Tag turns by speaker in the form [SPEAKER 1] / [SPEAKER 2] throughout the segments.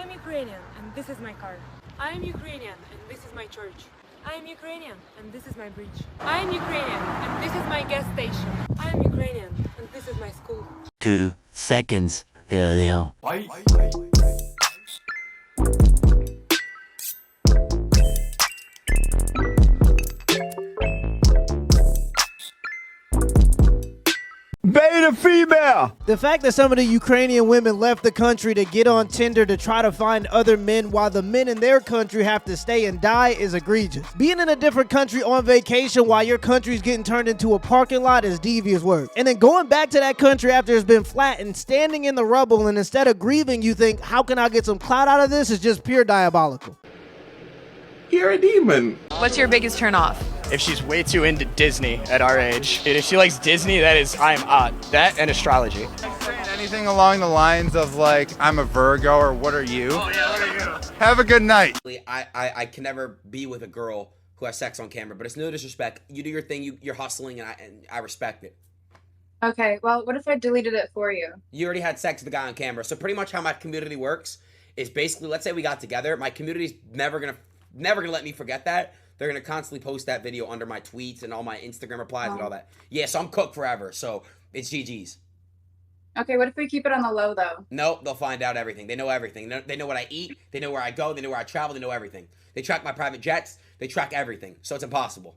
[SPEAKER 1] am Ukrainian, and this is my car. I am Ukrainian, and this is my church. I am Ukrainian, and this is my bridge. I am Ukrainian, and this is my gas station. I am Ukrainian, and this is my school.
[SPEAKER 2] 2 seconds earlier.
[SPEAKER 3] Beta female!
[SPEAKER 4] The fact that some of the Ukrainian women left the country to get on Tinder to try to find other men while the men in their country have to stay and die is egregious. Being in a different country on vacation while your country's getting turned into a parking lot is devious work. And then going back to that country after it's been flattened, standing in the rubble, and instead of grieving, you think, how can I get some clout out of this? Is just pure diabolical.
[SPEAKER 5] You're a demon.
[SPEAKER 6] What's your biggest turn off?
[SPEAKER 7] If she's way too into Disney at our age. Dude, if she likes Disney, that is, I am odd. That and astrology.
[SPEAKER 8] Saying anything along the lines of like, I'm a Virgo or what are you?
[SPEAKER 7] Oh yeah, what are you?
[SPEAKER 8] Have a good night.
[SPEAKER 9] I can never be with a girl who has sex on camera, but it's no disrespect. You do your thing, you're hustling, and I respect it.
[SPEAKER 10] Okay, well, what if I deleted it for you?
[SPEAKER 9] You already had sex with the guy on camera, so pretty much how my community works is basically, let's say we got together, my community's never gonna let me forget that. They're gonna constantly post that video under my tweets and all my Instagram replies and all that. Yeah, so I'm cooked forever. So it's GG's.
[SPEAKER 10] Okay, what if we keep it on the low though?
[SPEAKER 9] No, they'll find out everything. They know everything. They know what I eat. They know where I go. They know where I travel. They know everything. They track my private jets. They track everything. So it's impossible.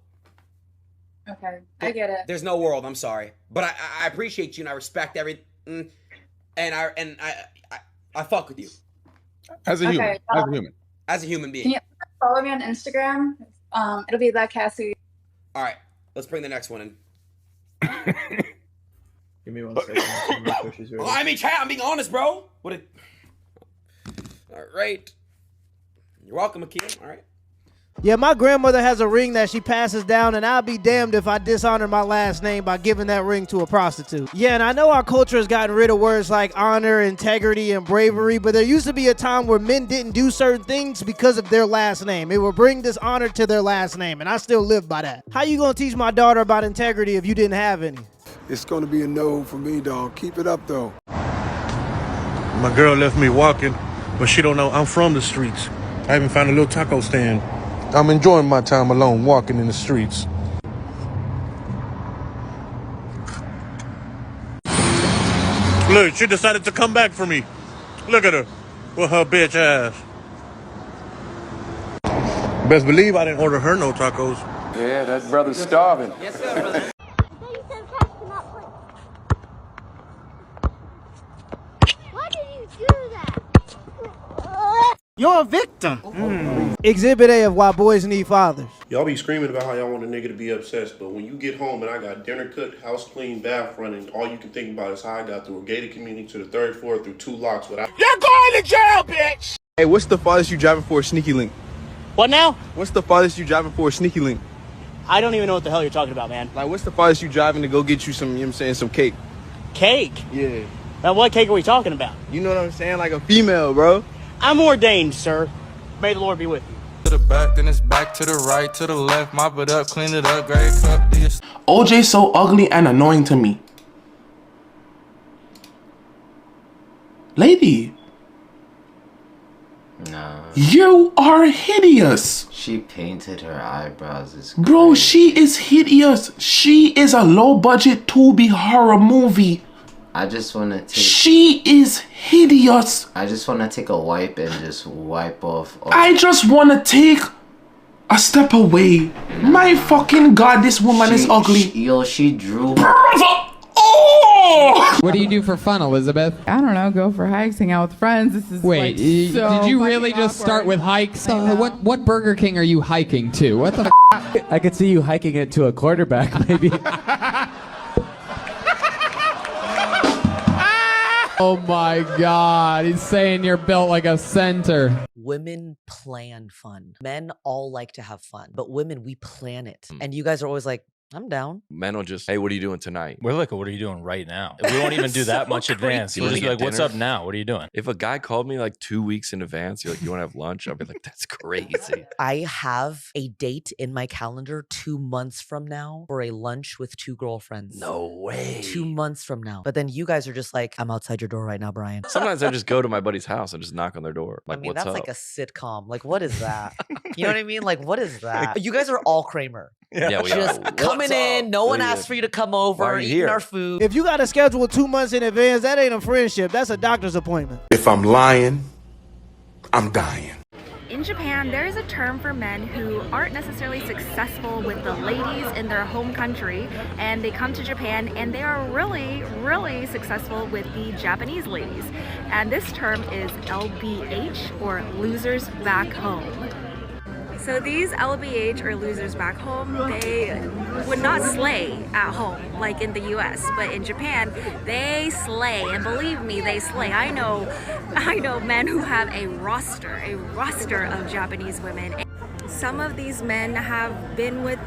[SPEAKER 10] Okay, I get it.
[SPEAKER 9] There's no world. I'm sorry, but I appreciate you and I respect everything. And I fuck with you.
[SPEAKER 5] As a human. As a human.
[SPEAKER 9] As a human being.
[SPEAKER 10] Can you follow me on Instagram? It'll be that Cassie.
[SPEAKER 9] All right, let's bring the next one in.
[SPEAKER 11] Give me 1 second.
[SPEAKER 9] Well, I mean, chat, I'm being honest, bro. All right. You're welcome, Akia. All right.
[SPEAKER 4] Yeah, my grandmother has a ring that she passes down, and I'll be damned if I dishonor my last name by giving that ring to a prostitute. Yeah, and I know our culture has gotten rid of words like honor, integrity, and bravery, but there used to be a time where men didn't do certain things because of their last name. It would bring dishonor to their last name, and I still live by that. How you gonna teach my daughter about integrity if you didn't have any?
[SPEAKER 3] It's gonna be a no for me, dog. Keep it up, though.
[SPEAKER 12] My girl left me walking, but she don't know I'm from the streets. I even found a little taco stand. I'm enjoying my time alone walking in the streets. Look, she decided to come back for me. Look at her with her bitch ass. Best believe I didn't order her no tacos.
[SPEAKER 5] Yeah, that brother's starving.
[SPEAKER 9] Yes, sir, brother.
[SPEAKER 13] Why did you do that?
[SPEAKER 4] You're a victim. Exhibit A of why boys need fathers.
[SPEAKER 12] Y'all be screaming about how y'all want a nigga to be obsessed, but when you get home and I got dinner cooked, house clean, bath running, all you can think about is how I got through a gated community to the 3rd floor through 2 locks without—
[SPEAKER 7] You're going to jail, bitch!
[SPEAKER 8] Hey, what's the farthest you driving for a sneaky link?
[SPEAKER 7] What now?
[SPEAKER 8] What's the farthest you driving for a sneaky link?
[SPEAKER 7] I don't even know what the hell you're talking about, man.
[SPEAKER 8] Like, what's the farthest you driving to go get you some, you know what I'm saying, some cake?
[SPEAKER 7] Cake?
[SPEAKER 8] Yeah.
[SPEAKER 7] Now, what cake are we talking about?
[SPEAKER 8] You know what I'm saying? Like a female, bro.
[SPEAKER 7] I'm ordained, sir. May the Lord be with you.
[SPEAKER 14] To the back, then it's back to the right, to the left, mop it up, clean it up, great cup.
[SPEAKER 5] OJ's so ugly and annoying to me. Lady.
[SPEAKER 15] No.
[SPEAKER 5] You are hideous.
[SPEAKER 15] She painted her eyebrows.
[SPEAKER 5] Bro, she is hideous. She is a low-budget Tubi horror movie.
[SPEAKER 15] I just want to take...
[SPEAKER 5] She is hideous.
[SPEAKER 15] I just want to take a wipe and just wipe off...
[SPEAKER 5] I just want to take a step away. My fucking God, this woman is ugly.
[SPEAKER 15] She drew...
[SPEAKER 5] Brother! Oh!
[SPEAKER 16] What do you do for fun, Elizabeth?
[SPEAKER 17] I don't know, go for hikes, hang out with friends. This is
[SPEAKER 16] Wait,
[SPEAKER 17] like, so
[SPEAKER 16] did you really just
[SPEAKER 17] awkward.
[SPEAKER 16] start with hikes? What Burger King are you hiking to? What the
[SPEAKER 11] I could see you hiking it to a quarterback, maybe.
[SPEAKER 16] Oh my God, he's saying you're built like a center.
[SPEAKER 18] Women plan fun. Men all like to have fun, but women, we plan it. And you guys are always like,
[SPEAKER 6] I'm down.
[SPEAKER 18] Men will just, hey, what are you doing tonight?
[SPEAKER 19] We're like, what are you doing right now? We won't even do that much advance. We'll just be like, what's up now? What are you doing?
[SPEAKER 18] If a guy called me like 2 weeks in advance, you're like, you want to have lunch? I'll be like, that's crazy.
[SPEAKER 6] I have a date in my calendar 2 months from now for a lunch with 2 girlfriends.
[SPEAKER 18] No way.
[SPEAKER 6] 2 months from now. But then you guys are just like, I'm outside your door right now, Brian.
[SPEAKER 18] Sometimes I just go to my buddy's house and just knock on their door. Like,
[SPEAKER 6] I mean,
[SPEAKER 18] what's
[SPEAKER 6] that's
[SPEAKER 18] up?
[SPEAKER 6] like a sitcom. Like, what is that? You know what I mean? Like, what is that? You guys are all Kramer.
[SPEAKER 18] Yeah, we
[SPEAKER 6] just
[SPEAKER 18] are.
[SPEAKER 6] coming in. No one asked for you to come over, eating our food.
[SPEAKER 4] If you got to schedule 2 months in advance, that ain't a friendship. That's a doctor's appointment.
[SPEAKER 12] If I'm lying, I'm dying.
[SPEAKER 20] In Japan, there is a term for men who aren't necessarily successful with the ladies in their home country, and they come to Japan and they are really, really successful with the Japanese ladies. And this term is LBH, or losers back home. So these LBH, or losers back home, they would not slay at home like in the US, but in Japan they slay, and believe me, they slay. I know men who have a roster of Japanese women. Some of these men have been with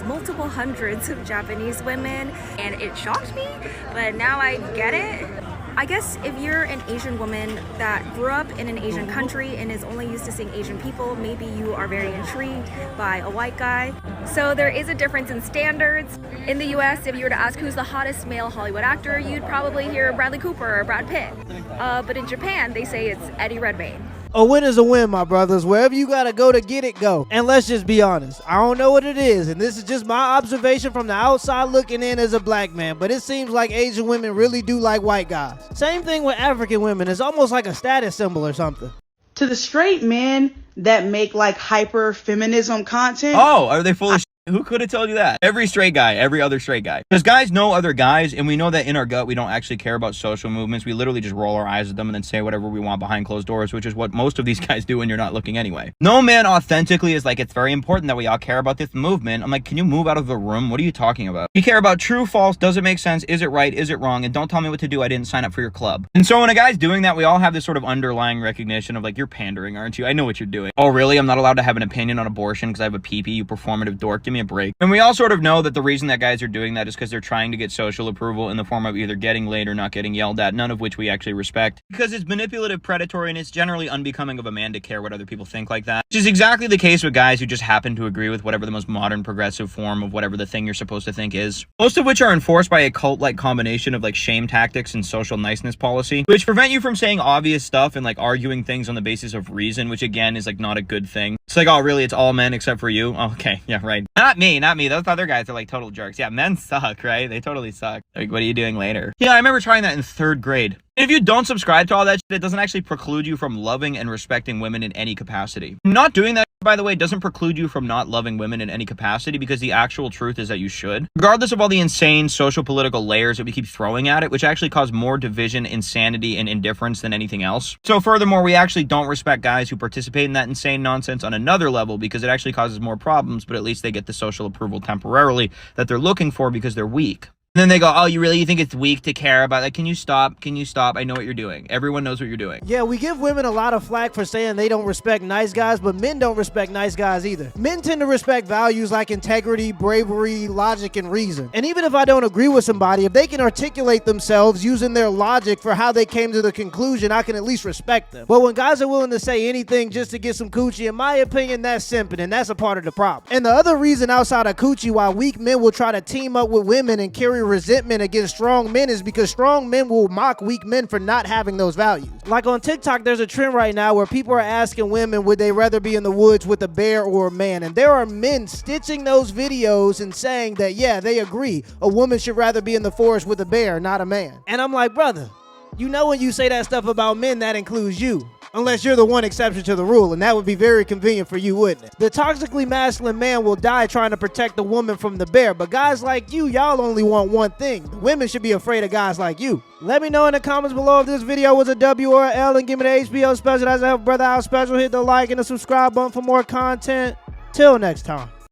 [SPEAKER 20] multiple hundreds of Japanese women, and it shocked me, but now I get it. I guess if you're an Asian woman that grew up in an Asian country and is only used to seeing Asian people, maybe you are very intrigued by a white guy. So there is a difference in standards. In the US, if you were to ask who's the hottest male Hollywood actor, you'd probably hear Bradley Cooper or Brad Pitt. But in Japan, they say it's Eddie Redmayne.
[SPEAKER 4] A win is a win, my brothers. Wherever you gotta go to get it, go. And let's just be honest, I don't know what it is, and this is just my observation from the outside looking in as a black man, but it seems like Asian women really do like white guys. Same thing with African women. It's almost like a status symbol or something.
[SPEAKER 21] To the straight men that make like hyper feminism content.
[SPEAKER 22] Oh, are they full of shit? Who could have told you that? Every straight guy, every other straight guy. Because guys know other guys, and we know that in our gut we don't actually care about social movements. We literally just roll our eyes at them and then say whatever we want behind closed doors, which is what most of these guys do when you're not looking anyway. No man authentically is like, it's very important that we all care about this movement. I'm like, can you move out of the room? What are you talking about? You care about true, false, does it make sense, is it right, is it wrong, and don't tell me what to do, I didn't sign up for your club. And so when a guy's doing that, we all have this sort of underlying recognition of like, you're pandering, aren't you? I know what you're doing. Oh really? I'm not allowed to have an opinion on abortion because I have a pee-pee, you performative dork, give me a break. And we all sort of know that the reason that guys are doing that is because they're trying to get social approval in the form of either getting laid or not getting yelled at, none of which we actually respect. Because it's manipulative, predatory, and it's generally unbecoming of a man to care what other people think like that. Which is exactly the case with guys who just happen to agree with whatever the most modern progressive form of whatever the thing you're supposed to think is. Most of which are enforced by a cult-like combination of like shame tactics and social niceness policy, which prevent you from saying obvious stuff and like arguing things on the basis of reason, which again is like not a good thing. It's like, oh really, it's all men except for you? Oh, okay, yeah, right. Not me. Those other guys are like total jerks. Yeah, men suck, right? They totally suck. Like, what are you doing later? Yeah, I remember trying that in 3rd grade. If you don't subscribe to all that shit, it doesn't actually preclude you from loving and respecting women in any capacity. Not doing that, by the way, doesn't preclude you from not loving women in any capacity, because the actual truth is that you should. Regardless of all the insane social political layers that we keep throwing at it, which actually cause more division, insanity, and indifference than anything else. So furthermore, we actually don't respect guys who participate in that insane nonsense on another level, because it actually causes more problems, but at least they get the social approval temporarily that they're looking for because they're weak. And then they go, oh, you think it's weak to care about that? Can you stop? Can you stop? I know what you're doing. Everyone knows what you're doing.
[SPEAKER 4] Yeah, we give women a lot of flack for saying they don't respect nice guys, but men don't respect nice guys either. Men tend to respect values like integrity, bravery, logic, and reason. And even if I don't agree with somebody, if they can articulate themselves using their logic for how they came to the conclusion, I can at least respect them. But when guys are willing to say anything just to get some coochie, in my opinion, that's simping, and that's a part of the problem. And the other reason outside of coochie why weak men will try to team up with women and carry resentment against strong men is because strong men will mock weak men for not having those values. Like on TikTok, there's a trend right now where people are asking women would they rather be in the woods with a bear or a man, and there are men stitching those videos and saying that yeah, they agree a woman should rather be in the forest with a bear, not a man. And I'm like, brother, you know when you say that stuff about men, that includes you. Unless you're the one exception to the rule, and that would be very convenient for you, wouldn't it? The toxically masculine man will die trying to protect the woman from the bear, but guys like you, y'all only want one thing. The women should be afraid of guys like you. Let me know in the comments below if this video was a W or a L, and give me the HBO special. That's a Help Brother Out special. Hit the like and the subscribe button for more content. Till next time.